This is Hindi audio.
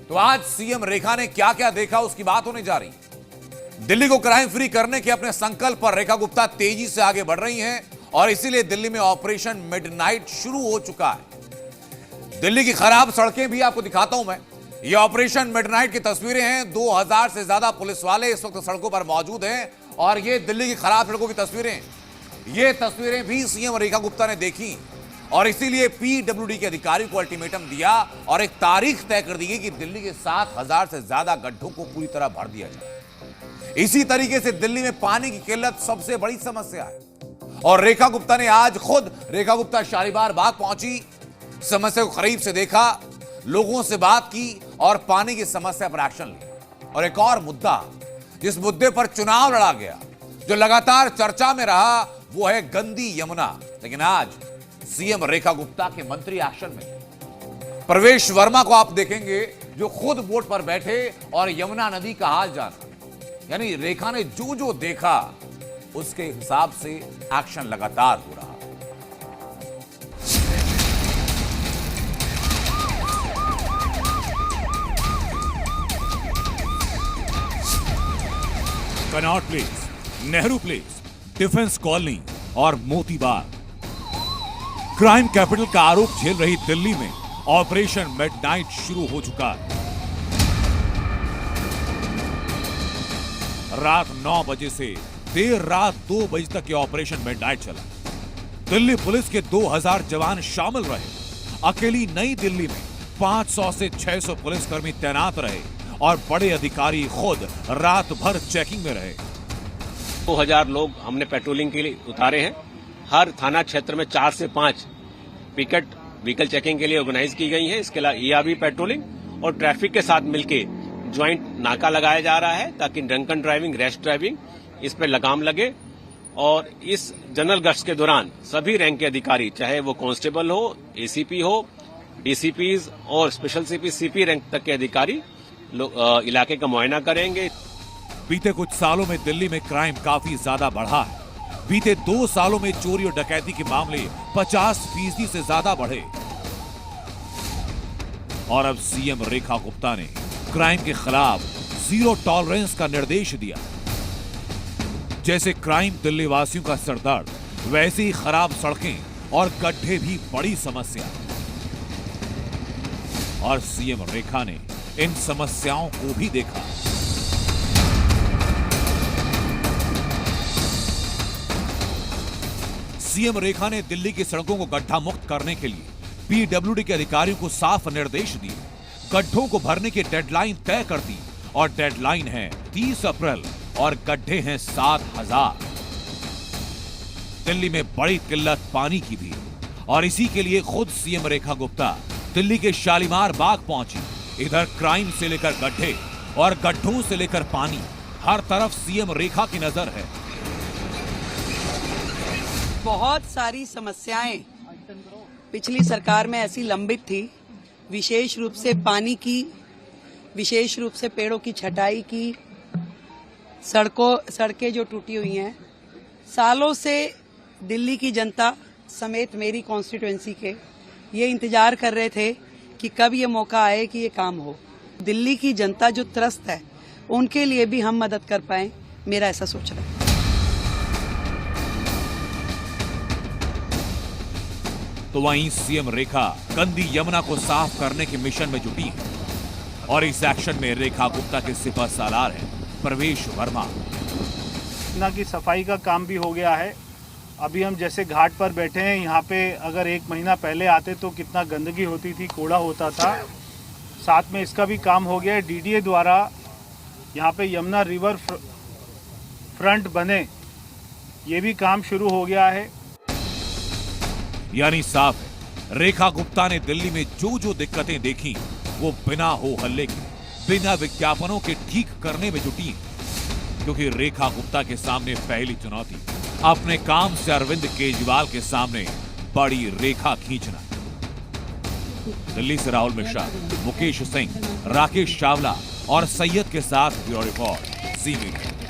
तो आज सीएम रेखा ने क्या क्या देखा उसकी बात होने जा रही है। दिल्ली को क्राइम फ्री करने के अपने संकल्प पर रेखा गुप्ता तेजी से आगे बढ़ रही हैं और इसीलिए दिल्ली में ऑपरेशन मिडनाइट शुरू हो चुका है। दिल्ली की खराब सड़कें भी आपको दिखाता हूं मैं। ये ऑपरेशन मिडनाइट की तस्वीरें हैं। 2000 से ज्यादा पुलिस वाले इस वक्त सड़कों पर मौजूद हैं और ये दिल्ली की खराब सड़कों की तस्वीरें। ये तस्वीरें भी सीएम रेखा गुप्ता ने देखी और इसीलिए पीडब्ल्यूडी के अधिकारी को अल्टीमेटम दिया और एक तारीख तय कर दी गई कि दिल्ली के 7000 से ज्यादा गड्ढों को पूरी तरह भर दिया जाए। इसी तरीके से दिल्ली में पानी की किल्लत सबसे बड़ी समस्या है और रेखा गुप्ता ने आज खुद रेखा गुप्ता शालीमार बाग पहुंची, समस्या को करीब से देखा, लोगों से बात की और पानी की समस्या पर एक्शन लिया। और एक और मुद्दा जिस मुद्दे पर चुनाव लड़ा गया, जो लगातार चर्चा में रहा, वो है गंदी यमुना। लेकिन आज सीएम रेखा गुप्ता के मंत्री एक्शन में। प्रवेश वर्मा को आप देखेंगे जो खुद बोट पर बैठे और यमुना नदी का हाल जाना। यानी रेखा ने जो जो देखा उसके हिसाब से एक्शन लगातार हो रहा। Connaught place, Nehru place, defence colony और मोती बाग। क्राइम कैपिटल का आरोप झेल रही दिल्ली में ऑपरेशन मिडनाइट शुरू हो चुका है। रात 9 बजे से देर रात 2 बजे तक ये ऑपरेशन मिडनाइट चला। दिल्ली पुलिस के 2000 जवान शामिल रहे। अकेली नई दिल्ली में 500 से 600 पुलिसकर्मी तैनात रहे और बड़े अधिकारी खुद रात भर चेकिंग में रहे। 2000 लोग हमने पेट्रोलिंग के लिए उतारे हैं। हर थाना क्षेत्र में 4 से 5 पिकेट व्हीकल चेकिंग के लिए ऑर्गेनाइज की गई है। इसके अलावा ईआरबी पेट्रोलिंग और ट्रैफिक के साथ मिलकर ज्वाइंट नाका लगाया जा रहा है ताकि ड्रंकन ड्राइविंग, रैश ड्राइविंग इस पर लगाम लगे। और इस जनरल गश्त के दौरान सभी रैंक के अधिकारी, चाहे वो कांस्टेबल हो, एसीपी हो, डीसीपीज और स्पेशल सीपी, सीपी रैंक तक के अधिकारी इलाके का मुआयना करेंगे। बीते कुछ सालों में दिल्ली में क्राइम काफी ज्यादा बढ़ा है। बीते 2 सालों में चोरी और डकैती के मामले 50% से ज्यादा बढ़े। और अब सीएम रेखा गुप्ता ने क्राइम के खिलाफ जीरो टॉलरेंस का निर्देश दिया। जैसे क्राइम दिल्ली वासियों का सरदर्द, वैसे ही खराब सड़कें और गड्ढे भी बड़ी समस्या। और सीएम रेखा ने इन समस्याओं को भी देखा। सीएम रेखा ने दिल्ली की सड़कों को गड्ढा मुक्त करने के लिए पीडब्ल्यूडी के अधिकारियों को साफ निर्देश दिए। गड्ढों को भरने की डेडलाइन तय कर दी और डेडलाइन है 30 अप्रैल और गड्ढे हैं 7000। दिल्ली में बड़ी किल्लत पानी की भी और इसी के लिए खुद सीएम रेखा गुप्ता दिल्ली के शालीमार बाग पहुंची। इधर क्राइम से लेकर गड्ढे और गड्ढों से लेकर पानी, हर तरफ सीएम रेखा की नजर है। बहुत सारी समस्याएं पिछली सरकार में ऐसी लंबित थी, विशेष रूप से पानी की, विशेष रूप से पेड़ों की छटाई की, सड़कें जो टूटी हुई हैं। सालों से दिल्ली की जनता समेत मेरी कॉन्स्टिट्यूएंसी के ये इंतजार कर रहे थे कि कब ये मौका आए कि ये काम हो। दिल्ली की जनता जो त्रस्त है उनके लिए भी हम मदद कर पाए, मेरा ऐसा सोचना है। तो वहीं सीएम रेखा गंदी यमुना को साफ करने के मिशन में जुटी है और इस एक्शन में रेखा गुप्ता के सिपह सालार हैं प्रवेश वर्मा। यमुना की सफाई का काम भी हो गया है। अभी हम जैसे घाट पर बैठे हैं, यहाँ पे अगर 1 महीना पहले आते तो कितना गंदगी होती थी, कूड़ा होता था। साथ में इसका भी काम हो गया है। डीडीए द्वारा यहाँ पे यमुना रिवर फ्रंट बने, ये भी काम शुरू हो गया है। यानी साफ है, रेखा गुप्ता ने दिल्ली में जो जो दिक्कतें देखी वो बिना हो हल्ले के, बिना विज्ञापनों के ठीक करने में जुटी। क्योंकि रेखा गुप्ता के सामने पहली चुनौती अपने काम से अरविंद केजरीवाल के सामने बड़ी रेखा खींचना। दिल्ली से राहुल मिश्रा, मुकेश सिंह, राकेश चावला और सैयद के साथ ब्यूरो रिपोर्ट, ज़ी मीडिया।